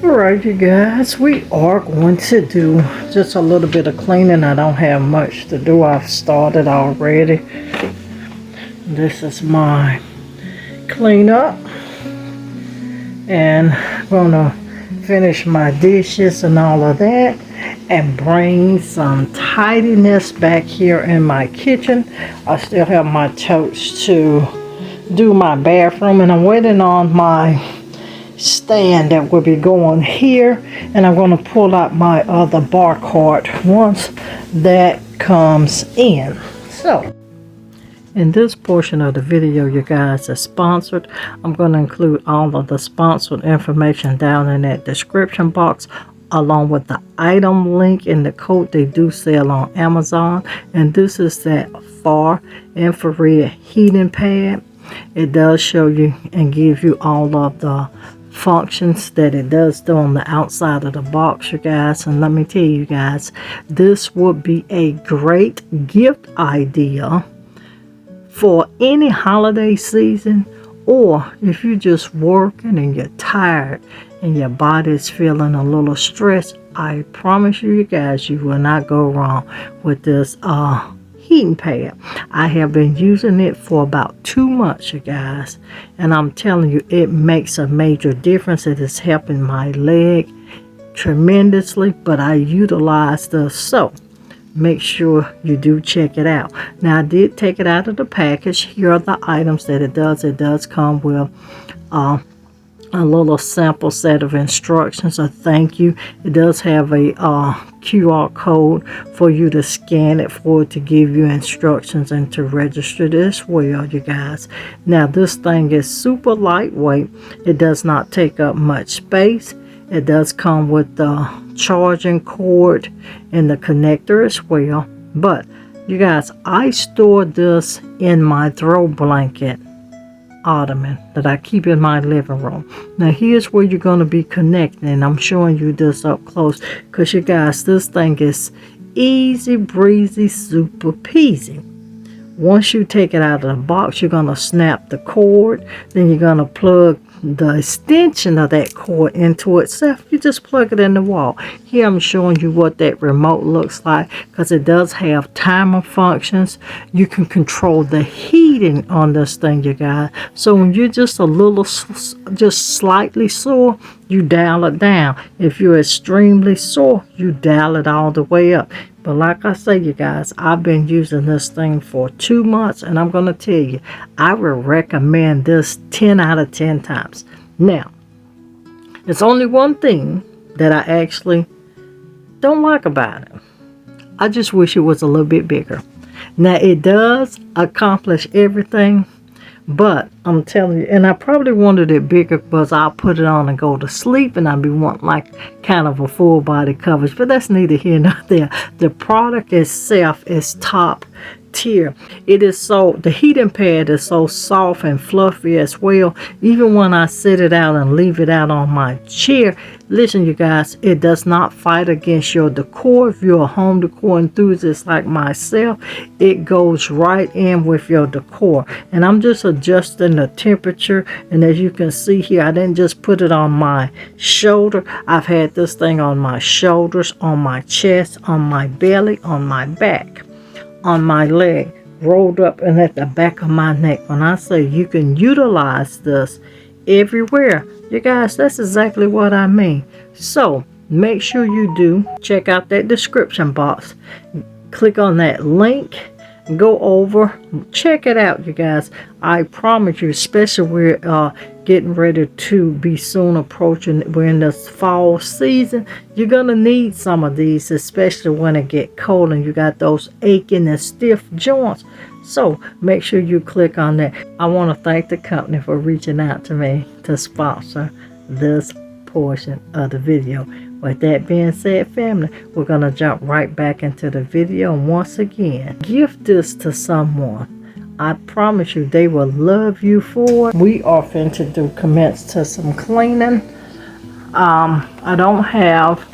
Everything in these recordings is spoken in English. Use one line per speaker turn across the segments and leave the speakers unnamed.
Alright, you guys, we are going to do just a little bit of cleaning. I don't have much to do. I've started already. This is my cleanup, and I'm gonna finish my dishes and all of that and bring some tidiness back here in my kitchen. I still have my totes to do my bathroom, and I'm waiting on my stand that will be going here, and I'm going to pull out my other bar cart once that comes in. So in this portion of the video, you guys, is sponsored. I'm going to include all of the sponsored information down in that description box, along with the item link and the code they do sell on Amazon. And this is that far infrared heating pad. It does show you and give you all of the functions that it does do on the outside of the box, you guys. And let me tell you guys, this would be a great gift idea for any holiday season, or if you're just working and you're tired and your body's feeling a little stressed. I promise you guys, you will not go wrong with this heating pad. I have been using it for about 2 months, you guys, and I'm telling you, it makes a major difference. It is helping my leg tremendously, but I utilize this, so make sure you do check it out. Now, I did take it out of the package. Here are the items that it does. It does come with a little sample set of instructions, a thank you. It does have a QR code for you to scan it for, to give you instructions and to register this well, you guys. Now, this thing is super lightweight. It does not take up much space. It does come with the charging cord and the connector as well. But you guys, I store this in my throw blanket ottoman that I keep in my living room. Now, here's where you're going to be connecting, and I'm showing you this up close because you guys, this thing is easy breezy, super peasy. Once you take it out of the box, you're going to snap the cord, then you're going to plug the extension of that cord into itself. You just plug it in the wall. Here I'm showing you what that remote looks like, because it does have timer functions. You can control the heating on this thing, you guys. So when you're just a little, just slightly sore, you dial it down. If you're extremely sore, you dial it all the way up. But like I say, you guys, I've been using this thing for 2 months, and I'm going to tell you, I would recommend this 10 out of 10 times. Now, there's only one thing that I actually don't like about it. I just wish it was a little bit bigger. Now, it does accomplish everything, but I'm telling you, and I probably wanted it bigger because I'll put it on and go to sleep, and I'll be wanting like kind of a full body coverage, but that's neither here nor there. The product itself is top tier. It is so, the heating pad is so soft and fluffy as well. Even when I sit it out and leave it out on my chair, listen, you guys, it does not fight against your decor. If you're a home decor enthusiast like myself, it goes right in with your decor. And I'm just adjusting the temperature, and as you can see here, I didn't just put it on my shoulder. I've had this thing on my shoulders, on my chest, on my belly, on my back, on my leg, rolled up, and at the back of my neck. When I say you can utilize this everywhere, you guys, that's exactly what I mean. So make sure you do check out that description box, click on that link, go over, check it out, you guys. I promise you, especially we're getting ready to be soon approaching, we're in this fall season, you're gonna need some of these, especially when it get cold and you got those aching and stiff joints. So make sure you click on that. I want to thank the company for reaching out to me to sponsor this portion of the video. With that being said, family, we're going to jump right back into the video. And once again, gift this to someone. I promise you, they will love you for it. We are finna to commence to some cleaning. I don't have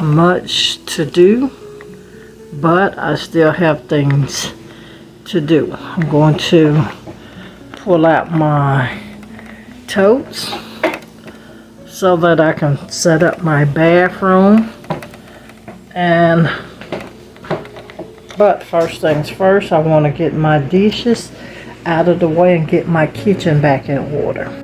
much to do, but I still have things to do. I'm going to pull out my totes so that I can set up my bathroom. But first things first, I want to get my dishes out of the way and get my kitchen back in order.